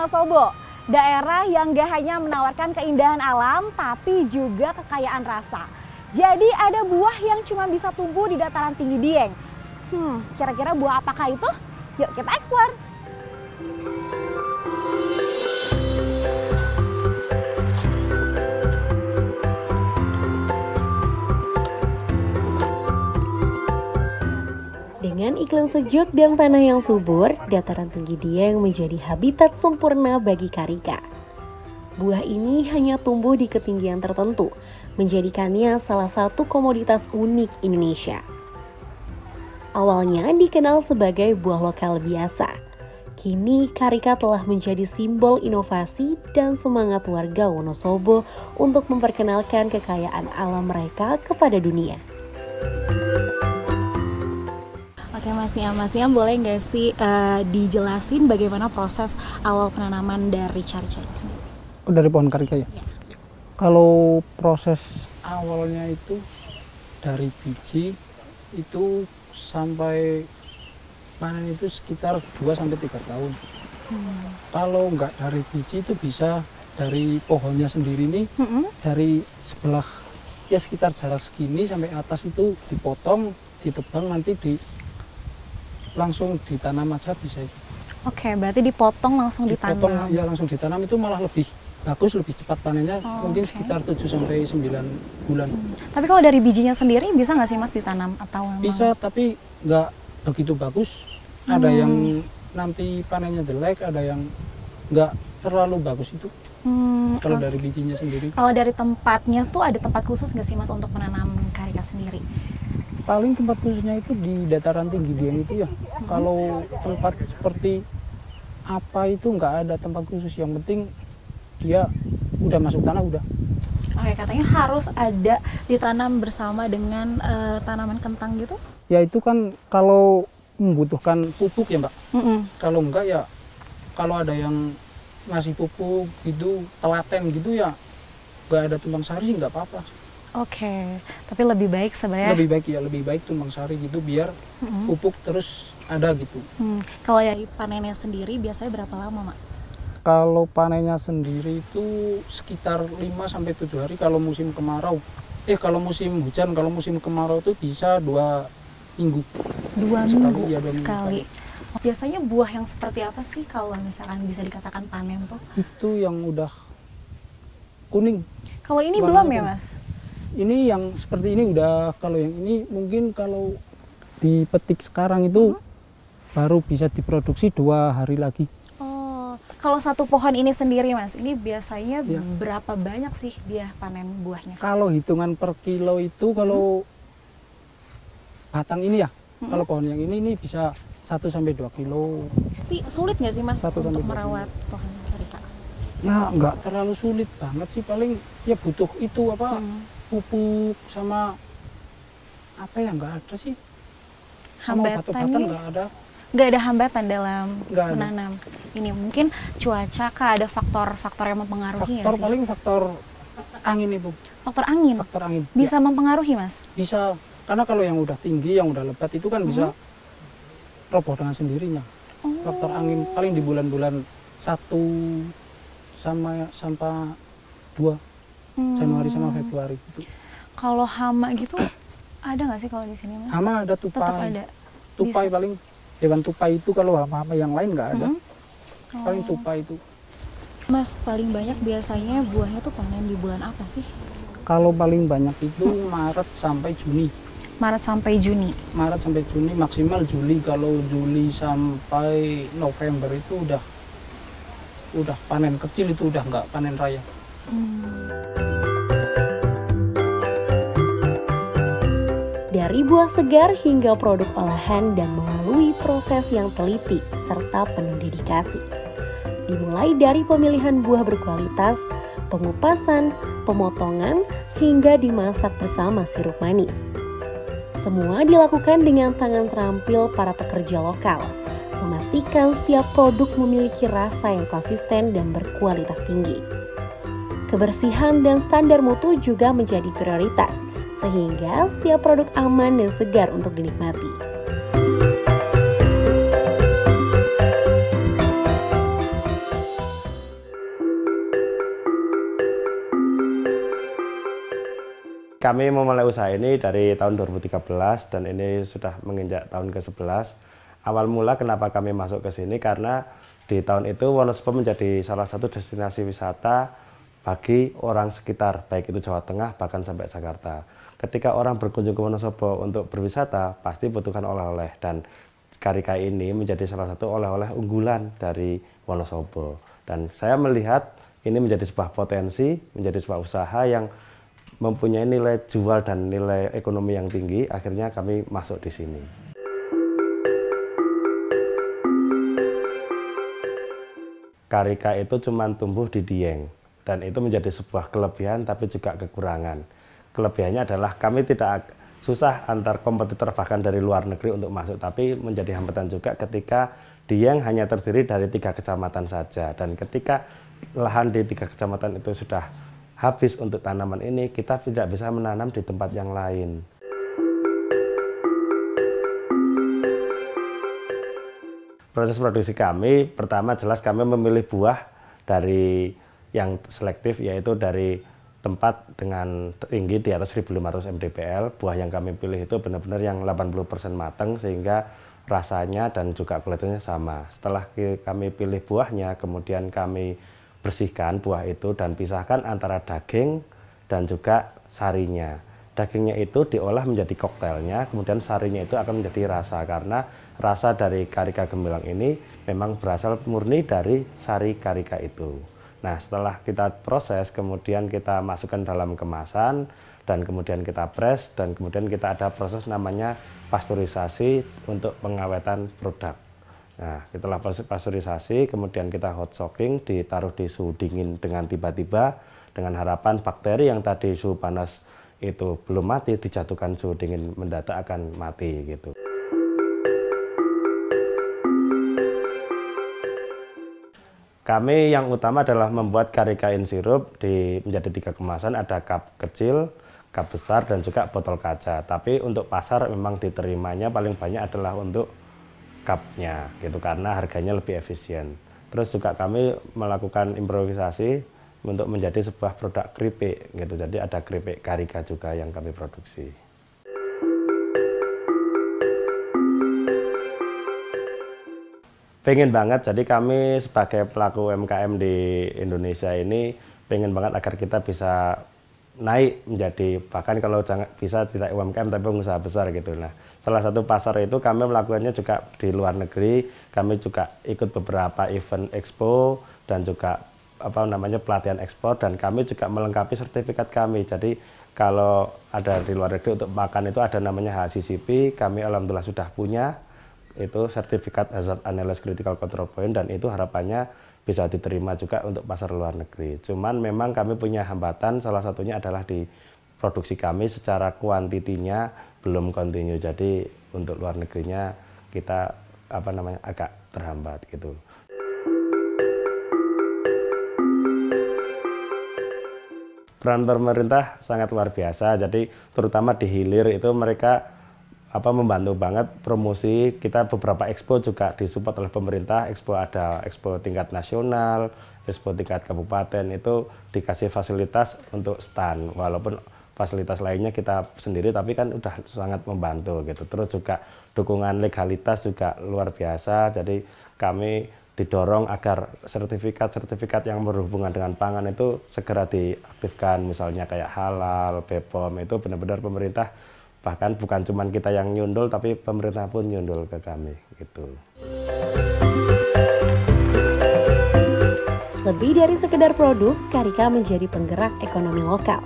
Wonosobo, daerah yang gak hanya menawarkan keindahan alam, tapi juga kekayaan rasa. Jadi ada buah yang cuma bisa tumbuh di dataran tinggi Dieng. Kira-kira buah apakah itu? Yuk kita eksplor. Dengan iklim sejuk dan tanah yang subur, dataran tinggi Dieng menjadi habitat sempurna bagi karika. Buah ini hanya tumbuh di ketinggian tertentu, menjadikannya salah satu komoditas unik Indonesia. Awalnya dikenal sebagai buah lokal biasa, kini karika telah menjadi simbol inovasi dan semangat warga Wonosobo untuk memperkenalkan kekayaan alam mereka kepada dunia. Oke Mas Niam boleh nggak sih dijelasin bagaimana proses awal penanaman dari cari-cari sendiri? Oh, dari pohon karika ya? Ya. Kalau proses awalnya itu dari biji itu sampai panen itu sekitar 2-3 tahun. Kalau nggak dari biji itu bisa dari pohonnya sendiri nih, dari sebelah ya sekitar jarak segini sampai atas itu dipotong, ditebang, nanti langsung ditanam aja bisa. Oke, berarti dipotong langsung ditanam. Ya langsung ditanam itu malah lebih bagus, lebih cepat panennya, mungkin sekitar 7-9 bulan. Tapi kalau dari bijinya sendiri bisa nggak sih Mas ditanam atau memang? Bisa, tapi nggak begitu bagus. Ada yang nanti panennya jelek, ada yang nggak terlalu bagus itu. Kalau dari bijinya sendiri. Kalau dari tempatnya tuh ada tempat khusus nggak sih Mas untuk menanam karika sendiri? Paling tempat khususnya itu di dataran tinggi Dieng itu ya. Kalau tempat seperti apa itu nggak ada tempat khusus, yang penting dia udah masuk tanah udah. Oke, katanya harus ada ditanam bersama dengan tanaman kentang gitu? Ya itu kan kalau membutuhkan pupuk ya Mbak. Kalau enggak ya, kalau ada yang ngasih pupuk gitu, telaten gitu ya, nggak ada tumpang sari sih nggak apa-apa. Oke, tapi lebih baik sebenarnya. Lebih baik tumpang sari gitu biar pupuk terus ada gitu. Kalau dari panennya sendiri biasanya berapa lama, Mak? Kalau panennya sendiri itu sekitar 5-7 hari kalau musim kemarau. Kalau musim hujan, kalau musim kemarau itu bisa 2 minggu. 2 minggu Ya, 2 minggu sekali. Biasanya buah yang seperti apa sih kalau misalkan bisa dikatakan panen tuh? Itu yang udah kuning. Kalau ini warna belum ya, kuning. Mas? Ini yang seperti ini udah, kalau yang ini mungkin kalau dipetik sekarang itu baru bisa diproduksi 2 hari lagi. Oh, kalau satu pohon ini sendiri Mas, ini biasanya berapa banyak sih dia panen buahnya? Kalau hitungan per kilo itu kalau batang ini ya, kalau pohon yang ini bisa 1-2 kilo. Tapi sulit nggak sih Mas 1 sampai untuk 2 merawat pohon karika? Ya nggak terlalu sulit banget sih, paling ya butuh itu apa pupuk sama apa ya, nggak ada sih. Sama batu-batan nggak ada. Nggak ada hambatan dalam Nggak ada. menanam. Ini mungkin cuaca kah, ada faktor-faktor yang mempengaruhi nggak Faktor sih? paling faktor angin itu. Faktor angin Faktor angin. bisa Ya, mempengaruhi Mas? bisa, karena kalau yang udah tinggi, yang udah lebat itu kan bisa roboh dengan sendirinya. Faktor angin paling di bulan-bulan 1 sampai 2 Januari sama Februari gitu. Kalau hama gitu ada nggak sih kalau di sini Mas? Hama ada, Tetap tupai. ada. Tupai Bisa. paling hewan tupai itu, kalau hama-hama yang lain nggak ada. Paling tupai itu. Mas, paling banyak biasanya buahnya tuh panen di bulan apa sih? Kalau paling banyak itu Maret sampai Juni. Maret sampai Juni. Maret sampai Juni, maksimal Juli. Kalau Juli sampai November itu udah panen kecil, itu udah nggak panen raya. Dari buah segar hingga produk olahan dan melalui proses yang teliti serta penuh dedikasi. Dimulai dari pemilihan buah berkualitas, pengupasan, pemotongan, hingga dimasak bersama sirup manis. Semua dilakukan dengan tangan terampil para pekerja lokal, memastikan setiap produk memiliki rasa yang konsisten dan berkualitas tinggi. Kebersihan dan standar mutu juga menjadi prioritas, sehingga setiap produk aman dan segar untuk dinikmati. kami memulai usaha ini dari tahun 2013 dan ini sudah menginjak tahun ke-11. Awal mula kenapa kami masuk ke sini karena di tahun itu Wonosobo menjadi salah satu destinasi wisata bagi orang sekitar, baik itu Jawa Tengah bahkan sampai Jakarta. Ketika orang berkunjung ke Wonosobo untuk berwisata, pasti butuhkan oleh-oleh dan karika ini menjadi salah satu oleh-oleh unggulan dari Wonosobo. Dan saya melihat ini menjadi sebuah potensi, menjadi sebuah usaha yang mempunyai nilai jual dan nilai ekonomi yang tinggi, akhirnya kami masuk di sini. Karika itu cuma tumbuh di Dieng, dan itu menjadi sebuah kelebihan tapi juga kekurangan. Kelebihannya adalah kami tidak susah antar kompetitor bahkan dari luar negeri untuk masuk, tapi menjadi hambatan juga ketika Dieng hanya terdiri dari 3 kecamatan saja, dan ketika lahan di 3 kecamatan itu sudah habis untuk tanaman ini, kita tidak bisa menanam di tempat yang lain. Proses produksi kami, pertama jelas kami memilih buah dari yang selektif, yaitu dari tempat dengan tinggi di atas 1500 mdpl. Buah yang kami pilih itu benar-benar yang 80% matang, sehingga rasanya dan juga kulitnya sama. Setelah kami pilih buahnya, kemudian kami bersihkan buah itu dan pisahkan antara daging dan juga sarinya. Dagingnya itu diolah menjadi koktelnya, kemudian sarinya itu akan menjadi rasa, karena rasa dari karika gemilang ini memang berasal murni dari sari karika itu. Nah, setelah kita proses, kemudian kita masukkan dalam kemasan, dan kemudian kita press, dan kemudian kita ada proses namanya pasteurisasi untuk pengawetan produk. Nah, setelah pasteurisasi, kemudian kita hot soaking, ditaruh di suhu dingin dengan tiba-tiba, dengan harapan bakteri yang tadi suhu panas itu belum mati, dijatuhkan suhu dingin mendadak akan mati gitu. Kami yang utama adalah membuat karika in sirup menjadi 3 kemasan, ada cup kecil, cup besar, dan juga botol kaca. Tapi untuk pasar memang diterimanya paling banyak adalah untuk cupnya gitu, karena harganya lebih efisien. Terus juga kami melakukan improvisasi untuk menjadi sebuah produk keripik gitu. Jadi ada keripik karika juga yang kami produksi. Pengen banget, jadi kami sebagai pelaku UMKM di Indonesia ini pengen banget agar kita bisa naik menjadi, bahkan kalau bisa tidak UMKM tapi pengusaha besar gitu. Nah, salah satu pasar itu kami melakukannya juga di luar negeri. Kami juga ikut beberapa event expo dan juga pelatihan ekspor, dan kami juga melengkapi sertifikat kami. Jadi kalau ada di luar negeri untuk makan itu ada namanya HACCP, kami alhamdulillah sudah punya itu sertifikat Hazard Analysis Critical Control Point, dan itu harapannya bisa diterima juga untuk pasar luar negeri. Cuman memang kami punya hambatan, salah satunya adalah di produksi kami secara kuantitinya belum kontinu. Jadi untuk luar negerinya kita agak terhambat gitu. Peran pemerintah sangat luar biasa, jadi terutama di hilir itu mereka membantu banget promosi. Kita beberapa expo juga disupport oleh pemerintah. Expo ada expo tingkat nasional, expo tingkat kabupaten, itu dikasih fasilitas untuk stand. Walaupun fasilitas lainnya kita sendiri, tapi kan udah sangat membantu gitu. Terus juga dukungan legalitas juga luar biasa. Jadi kami didorong agar sertifikat-sertifikat yang berhubungan dengan pangan itu segera diaktifkan, misalnya kayak halal, BPOM, itu benar-benar pemerintah, bahkan bukan cuma kita yang nyundul, tapi pemerintah pun nyundul ke kami gitu. Lebih dari sekedar produk, karika menjadi penggerak ekonomi lokal.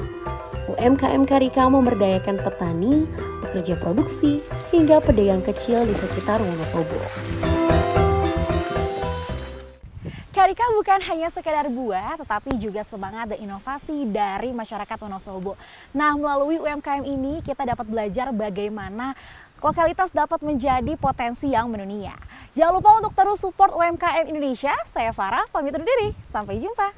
UMKM karika memberdayakan petani, pekerja produksi, hingga pedagang kecil di sekitar Wonosobo. Karika bukan hanya sekedar buah, tetapi juga semangat dan inovasi dari masyarakat Wonosobo. Nah, melalui UMKM ini kita dapat belajar bagaimana lokalitas dapat menjadi potensi yang mendunia. Jangan lupa untuk terus support UMKM Indonesia. Saya Farah, pamit undur diri. Sampai jumpa.